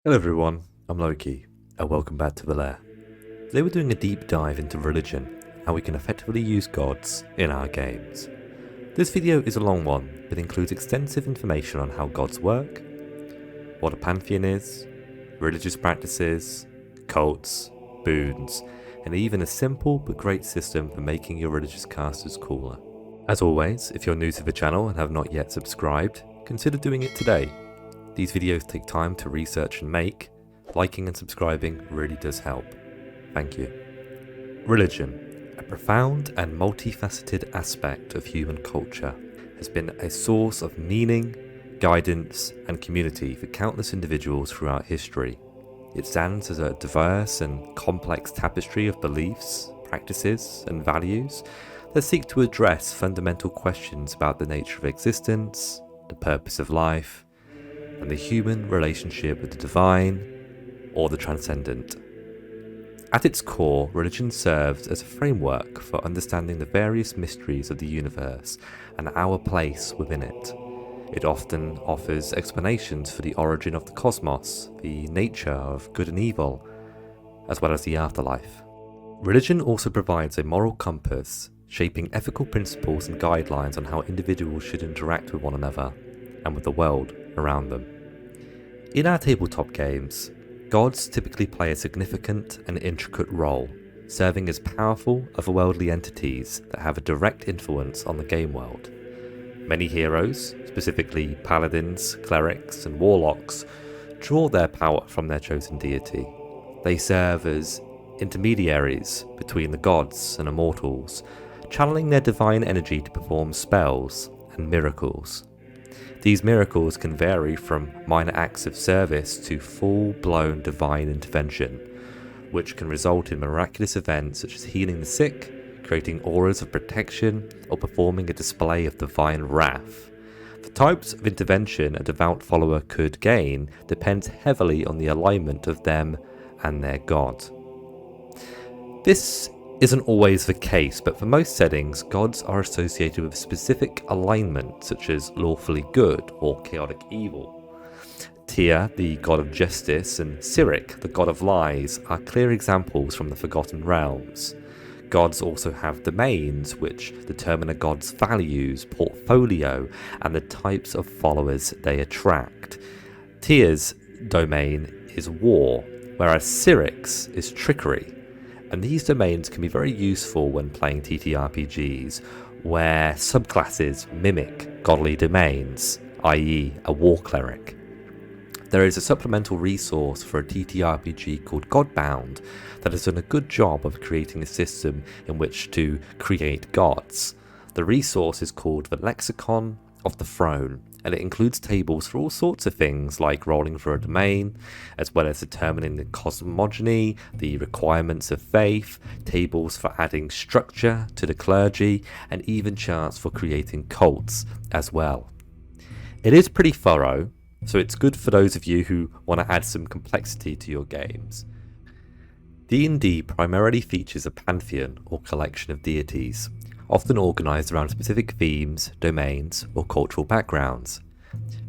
Hello everyone, I'm Loki, and welcome back to the Lair. Today we're doing a deep dive into religion, how we can effectively use gods in our games. This video is a long one, but includes extensive information on how gods work, what a pantheon is, religious practices, cults, boons, and even a simple but great system for making your religious casters cooler. As always, if you're new to the channel and have not yet subscribed, consider doing it today. These videos take time to research and make. Liking and subscribing really does help. Thank you. Religion, a profound and multifaceted aspect of human culture, has been a source of meaning, guidance, and community for countless individuals throughout history. It stands as a diverse and complex tapestry of beliefs, practices, and values that seek to address fundamental questions about the nature of existence, the purpose of life, and the human relationship with the divine or the transcendent. At its core, religion serves as a framework for understanding the various mysteries of the universe and our place within it. It often offers explanations for the origin of the cosmos, the nature of good and evil, as well as the afterlife. Religion also provides a moral compass, shaping ethical principles and guidelines on how individuals should interact with one another and with the world around them. In our tabletop games, gods typically play a significant and intricate role, serving as powerful otherworldly entities that have a direct influence on the game world. Many heroes, specifically paladins, clerics, and warlocks, draw their power from their chosen deity. They serve as intermediaries between the gods and immortals, channeling their divine energy to perform spells and miracles. These miracles can vary from minor acts of service to full-blown divine intervention, which can result in miraculous events such as healing the sick, creating auras of protection, or performing a display of divine wrath. The types of intervention a devout follower could gain depends heavily on the alignment of them and their god. This isn't always the case, but for most settings, gods are associated with specific alignment, such as lawfully good or chaotic evil. Tyr, the god of justice, and Cyric, the god of lies, are clear examples from the Forgotten Realms. Gods also have domains, which determine a god's values, portfolio, and the types of followers they attract. Tyr's domain is war, whereas Cyric's is trickery. And these domains can be very useful when playing TTRPGs, where subclasses mimic godly domains, i.e. a war cleric. There is a supplemental resource for a TTRPG called Godbound that has done a good job of creating a system in which to create gods. The resource is called the Lexicon of the Throne, and it includes tables for all sorts of things like rolling for a domain, as well as determining the cosmogony, the requirements of faith, tables for adding structure to the clergy, and even charts for creating cults as well. It is pretty thorough, so it's good for those of you who want to add some complexity to your games. D&D primarily features a pantheon or collection of deities, often organised around specific themes, domains, or cultural backgrounds.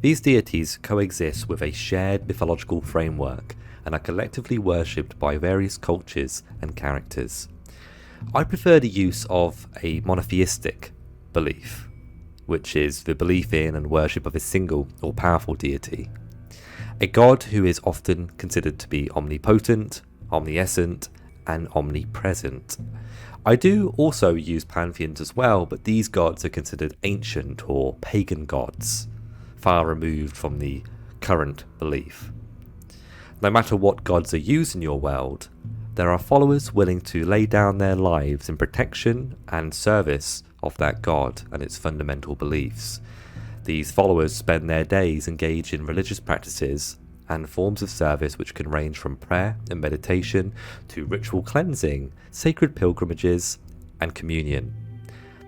These deities coexist with a shared mythological framework and are collectively worshipped by various cultures and characters. I prefer the use of a monotheistic belief, which is the belief in and worship of a single or powerful deity. A god who is often considered to be omnipotent, omniscient, and omnipresent. I do also use pantheons as well, but these gods are considered ancient or pagan gods, far removed from the current belief. No matter what gods are used in your world, there are followers willing to lay down their lives in protection and service of that god and its fundamental beliefs. These followers spend their days engaged in religious practices and forms of service which can range from prayer and meditation to ritual cleansing, sacred pilgrimages, and communion.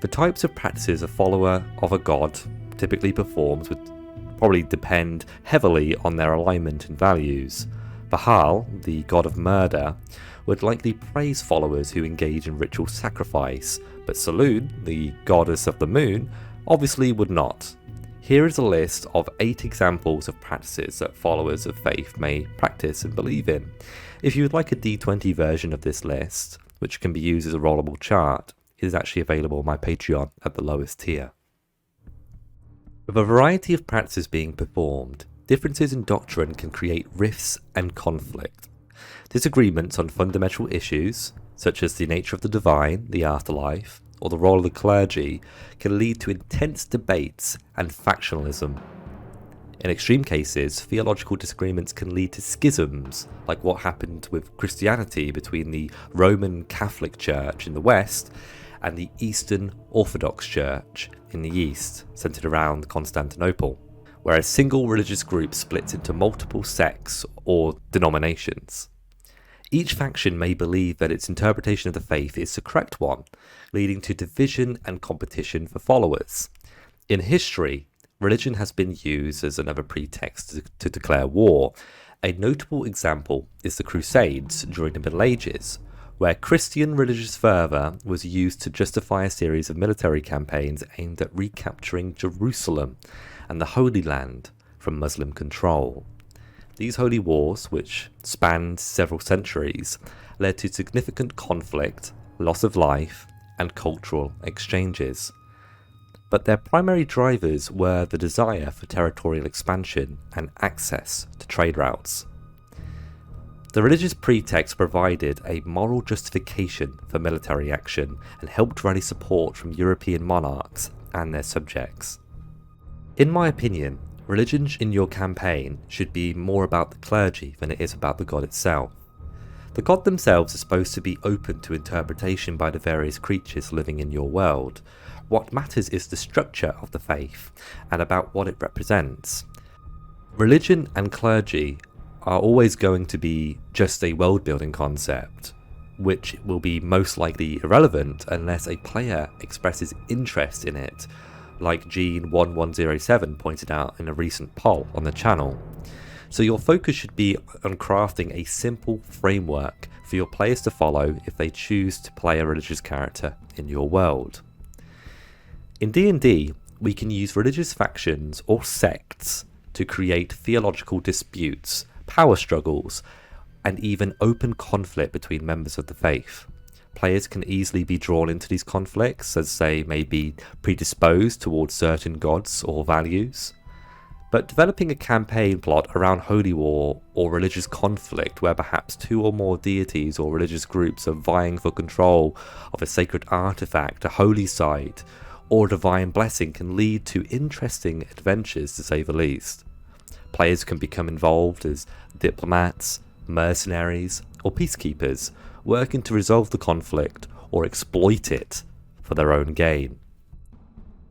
The types of practices a follower of a god typically performs would probably depend heavily on their alignment and values. Baal, the god of murder, would likely praise followers who engage in ritual sacrifice, but Selûne, the goddess of the moon, obviously would not. Here is a list of 8 examples of practices that followers of faith may practice and believe in. If you would like a D20 version of this list, which can be used as a rollable chart, it is actually available on my Patreon at the lowest tier. With a variety of practices being performed, differences in doctrine can create rifts and conflict. Disagreements on fundamental issues, such as the nature of the divine, the afterlife, or the role of the clergy, can lead to intense debates and factionalism. In extreme cases, theological disagreements can lead to schisms, like what happened with Christianity between the Roman Catholic Church in the West and the Eastern Orthodox Church in the East, centered around Constantinople, where a single religious group splits into multiple sects or denominations. Each faction may believe that its interpretation of the faith is the correct one, leading to division and competition for followers. In history, religion has been used as another pretext to declare war. A notable example is the Crusades during the Middle Ages, where Christian religious fervour was used to justify a series of military campaigns aimed at recapturing Jerusalem and the Holy Land from Muslim control. These holy wars, which spanned several centuries, led to significant conflict, loss of life, and cultural exchanges. But their primary drivers were the desire for territorial expansion and access to trade routes. The religious pretext provided a moral justification for military action and helped rally support from European monarchs and their subjects. In my opinion, religion in your campaign should be more about the clergy than it is about the god itself. The god themselves are supposed to be open to interpretation by the various creatures living in your world. What matters is the structure of the faith and about what it represents. Religion and clergy are always going to be just a world-building concept, which will be most likely irrelevant unless a player expresses interest in it, like Gene1107 pointed out in a recent poll on the channel. So your focus should be on crafting a simple framework for your players to follow if they choose to play a religious character in your world. In D&D, we can use religious factions or sects to create theological disputes, power struggles, and even open conflict between members of the faith. Players can easily be drawn into these conflicts as they may be predisposed towards certain gods or values. But developing a campaign plot around holy war or religious conflict where perhaps 2 or more deities or religious groups are vying for control of a sacred artifact, a holy site, or divine blessing can lead to interesting adventures, to say the least. Players can become involved as diplomats, mercenaries, or peacekeepers, working to resolve the conflict or exploit it for their own gain.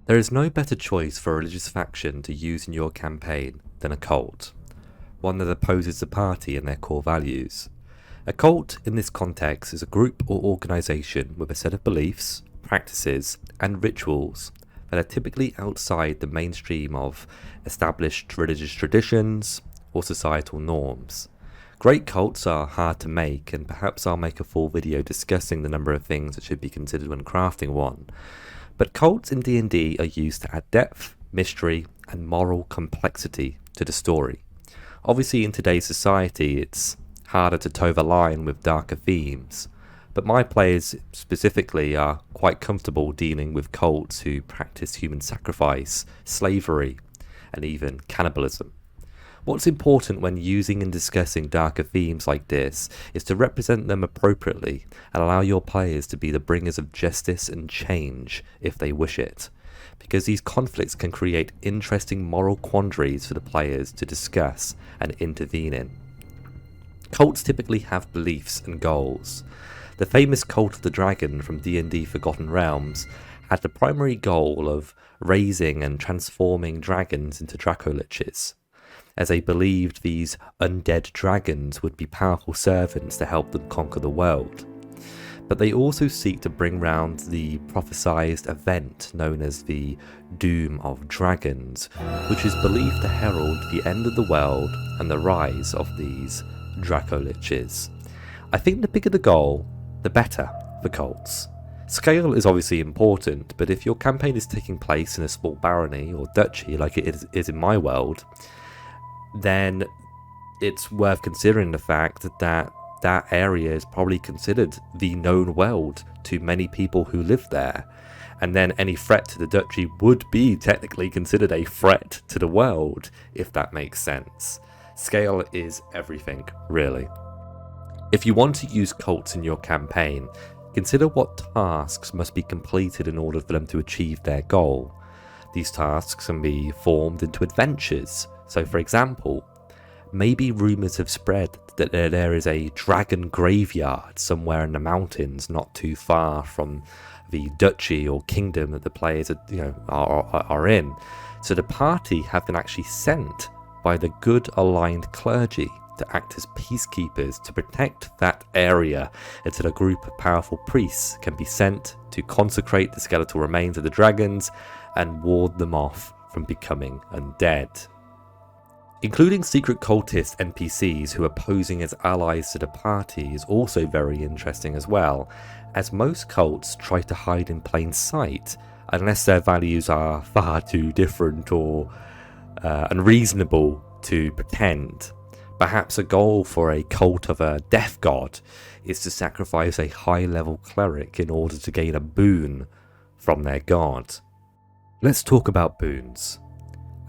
There is no better choice for a religious faction to use in your campaign than a cult, one that opposes the party and their core values. A cult in this context is a group or organisation with a set of beliefs, practices, and rituals that are typically outside the mainstream of established religious traditions or societal norms. Great cults are hard to make, and perhaps I'll make a full video discussing the number of things that should be considered when crafting one. But cults in D&D are used to add depth, mystery, and moral complexity to the story. Obviously in today's society it's harder to toe the line with darker themes, but my players specifically are quite comfortable dealing with cults who practice human sacrifice, slavery, and even cannibalism. What's important when using and discussing darker themes like this is to represent them appropriately and allow your players to be the bringers of justice and change if they wish it, because these conflicts can create interesting moral quandaries for the players to discuss and intervene in. Cults typically have beliefs and goals. The famous Cult of the Dragon from D&D Forgotten Realms had the primary goal of raising and transforming dragons into Dracoliches, as they believed these undead dragons would be powerful servants to help them conquer the world. But they also seek to bring round the prophesied event known as the Doom of Dragons, which is believed to herald the end of the world and the rise of these Dracoliches. I think the bigger the goal, the better for cults. Scale is obviously important, but if your campaign is taking place in a small barony or duchy like it is in my world, then it's worth considering the fact that that area is probably considered the known world to many people who live there, and then any threat to the duchy would be technically considered a threat to the world, if that makes sense. Scale is everything, really. If you want to use cults in your campaign, consider what tasks must be completed in order for them to achieve their goal. These tasks can be formed into adventures. So for example, maybe rumours have spread that there is a dragon graveyard somewhere in the mountains not too far from the duchy or kingdom that the players are in. So the party have been actually sent by the good aligned clergy to act as peacekeepers to protect that area until a group of powerful priests can be sent to consecrate the skeletal remains of the dragons and ward them off from becoming undead. Including secret cultist NPCs who are posing as allies to the party is also very interesting as well, as most cults try to hide in plain sight unless their values are far too different or unreasonable to pretend. Perhaps a goal for a cult of a death god is to sacrifice a high-level cleric in order to gain a boon from their god. Let's talk about boons.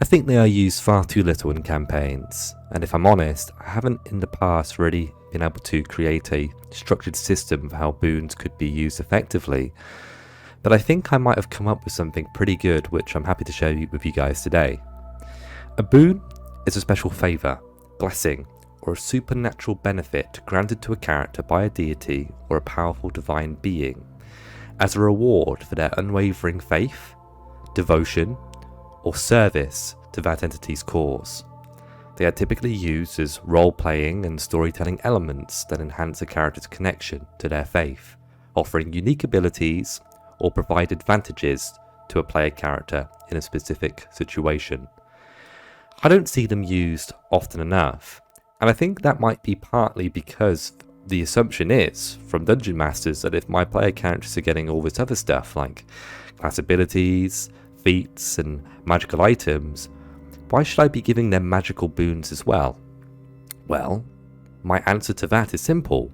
I think they are used far too little in campaigns, and if I'm honest, I haven't in the past really been able to create a structured system of how boons could be used effectively, but I think I might have come up with something pretty good which I'm happy to share with you guys today. A boon is a special favour, blessing, or a supernatural benefit granted to a character by a deity or a powerful divine being, as a reward for their unwavering faith, devotion, or service to that entity's cause. They are typically used as role-playing and storytelling elements that enhance a character's connection to their faith, offering unique abilities or provide advantages to a player character in a specific situation. I don't see them used often enough, and I think that might be partly because the assumption is, from Dungeon Masters, that if my player characters are getting all this other stuff like class abilities, feats and magical items, why should I be giving them magical boons as well? Well, my answer to that is simple.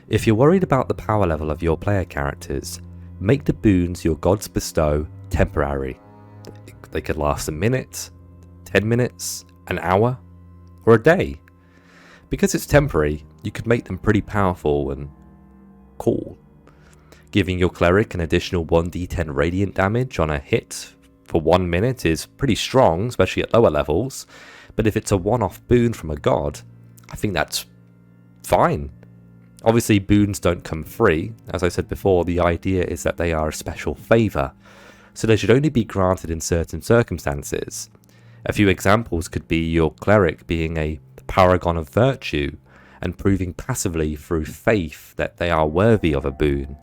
If you're worried about the power level of your player characters, make the boons your gods bestow temporary. They could last a minute, 10 minutes, an hour, or a day. Because it's temporary, you could make them pretty powerful and cool. Giving your cleric an additional 1d10 radiant damage on a hit for 1 minute is pretty strong, especially at lower levels, but if it's a one-off boon from a god, I think that's fine. Obviously, boons don't come free. As I said before, the idea is that they are a special favour, so they should only be granted in certain circumstances. A few examples could be your cleric being a paragon of virtue and proving passively through faith that they are worthy of a boon.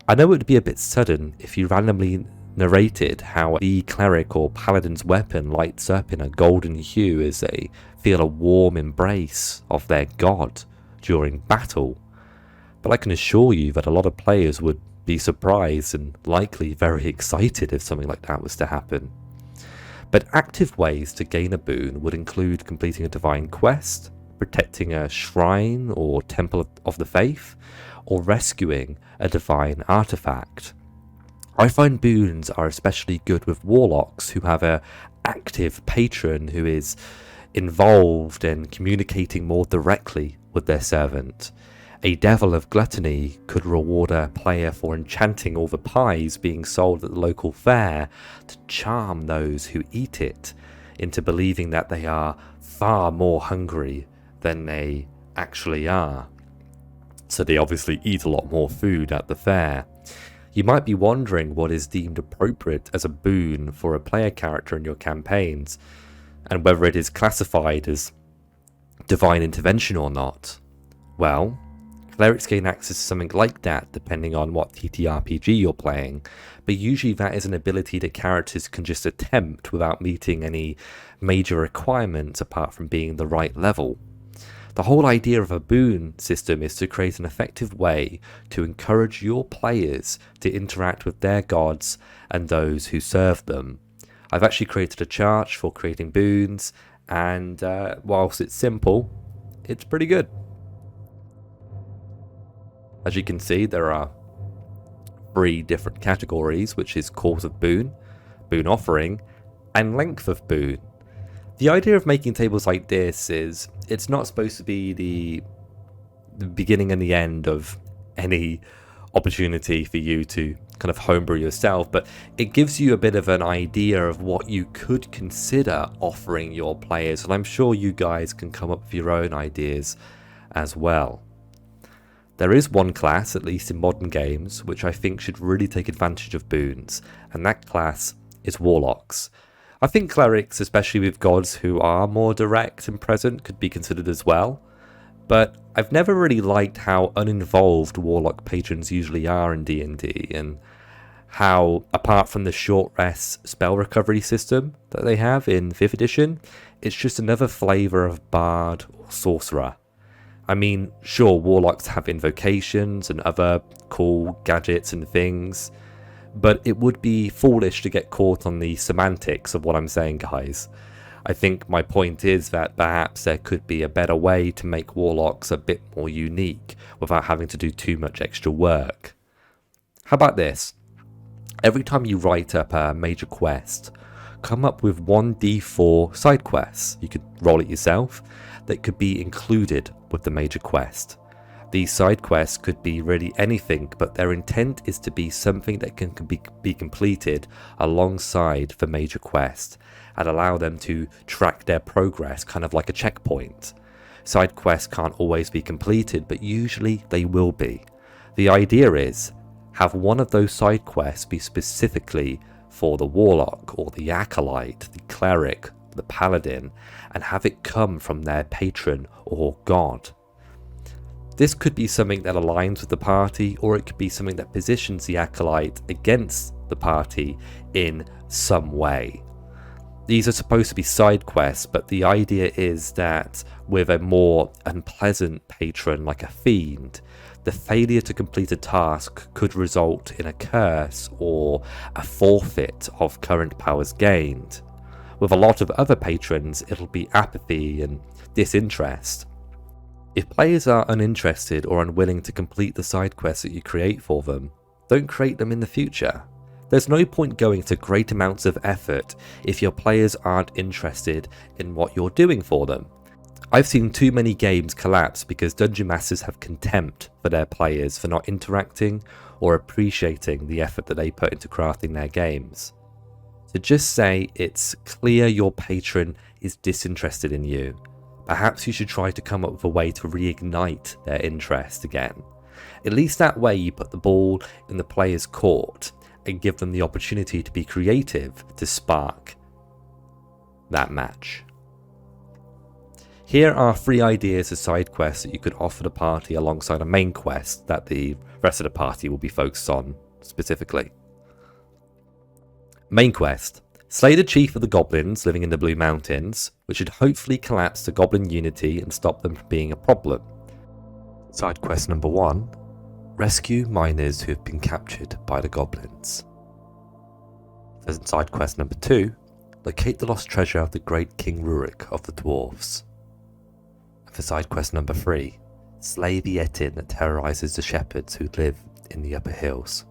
I know it would be a bit sudden if you randomly narrated how the cleric or paladin's weapon lights up in a golden hue as they feel a warm embrace of their god during battle, but I can assure you that a lot of players would be surprised and likely very excited if something like that was to happen. But active ways to gain a boon would include completing a divine quest, protecting a shrine or temple of the faith, or rescuing a divine artifact. I find boons are especially good with warlocks who have an active patron who is involved in communicating more directly with their servant. A devil of gluttony could reward a player for enchanting all the pies being sold at the local fair to charm those who eat it into believing that they are far more hungry than they actually are. So they obviously eat a lot more food at the fair. You might be wondering what is deemed appropriate as a boon for a player character in your campaigns, and whether it is classified as divine intervention or not. Well, clerics gain access to something like that depending on what TTRPG you're playing, but usually that is an ability that characters can just attempt without meeting any major requirements apart from being the right level. The whole idea of a boon system is to create an effective way to encourage your players to interact with their gods and those who serve them. I've actually created a chart for creating boons, and whilst it's simple, it's pretty good. As you can see, there are 3 different categories, which is cause of boon, boon offering, and length of boon. The idea of making tables like this is it's not supposed to be the beginning and the end of any opportunity for you to kind of homebrew yourself, but it gives you a bit of an idea of what you could consider offering your players, and I'm sure you guys can come up with your own ideas as well. There is one class, at least in modern games, which I think should really take advantage of boons, and that class is warlocks. I think clerics, especially with gods who are more direct and present, could be considered as well, but I've never really liked how uninvolved warlock patrons usually are in D&D, and how, apart from the short rest spell recovery system that they have in 5th edition, it's just another flavour of bard or sorcerer. I mean, sure, warlocks have invocations and other cool gadgets and things, but it would be foolish to get caught on the semantics of what I'm saying, guys. I think my point is that perhaps there could be a better way to make warlocks a bit more unique without having to do too much extra work. How about this? Every time you write up a major quest, come up with 1d4 side quests. You could roll it yourself, that could be included with the major quest. These side quests could be really anything, but their intent is to be something that can be completed alongside the major quest and allow them to track their progress, kind of like a checkpoint. Side quests can't always be completed, but usually they will be. The idea is, have one of those side quests be specifically for the warlock or the acolyte, the cleric, the paladin, and have it come from their patron or god. This could be something that aligns with the party, or it could be something that positions the acolyte against the party in some way. These are supposed to be side quests, but the idea is that with a more unpleasant patron like a fiend, the failure to complete a task could result in a curse or a forfeit of current powers gained. With a lot of other patrons, it'll be apathy and disinterest. If players are uninterested or unwilling to complete the side quests that you create for them, don't create them in the future. There's no point going to great amounts of effort if your players aren't interested in what you're doing for them. I've seen too many games collapse because Dungeon Masters have contempt for their players for not interacting or appreciating the effort that they put into crafting their games. So just say it's clear your patron is disinterested in you. Perhaps you should try to come up with a way to reignite their interest again. At least that way you put the ball in the player's court and give them the opportunity to be creative to spark that match. Here are 3 ideas of side quests that you could offer the party alongside a main quest that the rest of the party will be focused on specifically. Main quest: slay the chief of the goblins living in the Blue Mountains, which should hopefully collapse the goblin unity and stop them from being a problem. Side quest number 1: rescue miners who have been captured by the goblins. Side quest number 2: locate the lost treasure of the great King Rurik of the dwarves. And for side quest number 3: slay the Etin that terrorizes the shepherds who live in the upper hills.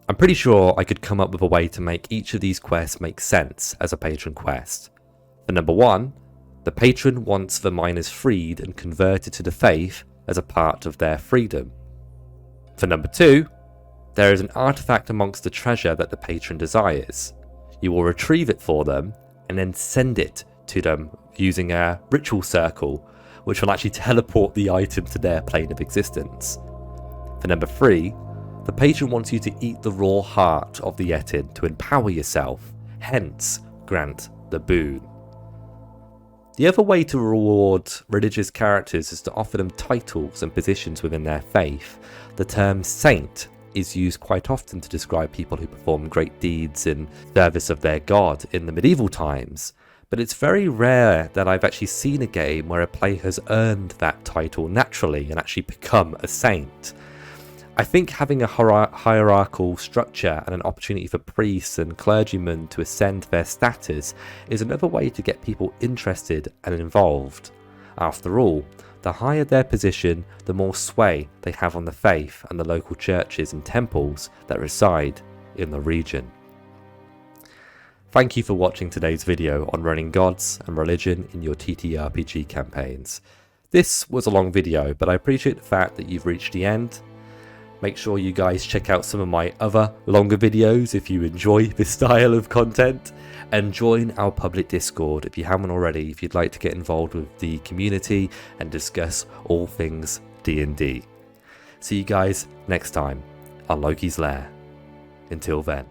I'm pretty sure I could come up with a way to make each of these quests make sense as a patron quest. For number 1, the patron wants the miners freed and converted to the faith as a part of their freedom. For number 2, there is an artifact amongst the treasure that the patron desires. You will retrieve it for them and then send it to them using a ritual circle, which will actually teleport the item to their plane of existence. For number 3, the patron wants you to eat the raw heart of the Etin to empower yourself, hence grant the boon. The other way to reward religious characters is to offer them titles and positions within their faith. The term saint is used quite often to describe people who perform great deeds in service of their god in the medieval times, but it's very rare that I've actually seen a game where a player has earned that title naturally and actually become a saint. I think having a hierarchical structure and an opportunity for priests and clergymen to ascend their status is another way to get people interested and involved. After all, the higher their position, the more sway they have on the faith and the local churches and temples that reside in the region. Thank you for watching today's video on running gods and religion in your TTRPG campaigns. This was a long video, but I appreciate the fact that you've reached the end. Make sure you guys check out some of my other longer videos if you enjoy this style of content, and join our public Discord if you haven't already, if you'd like to get involved with the community and discuss all things D&D. See you guys next time on Loki's Lair. Until then.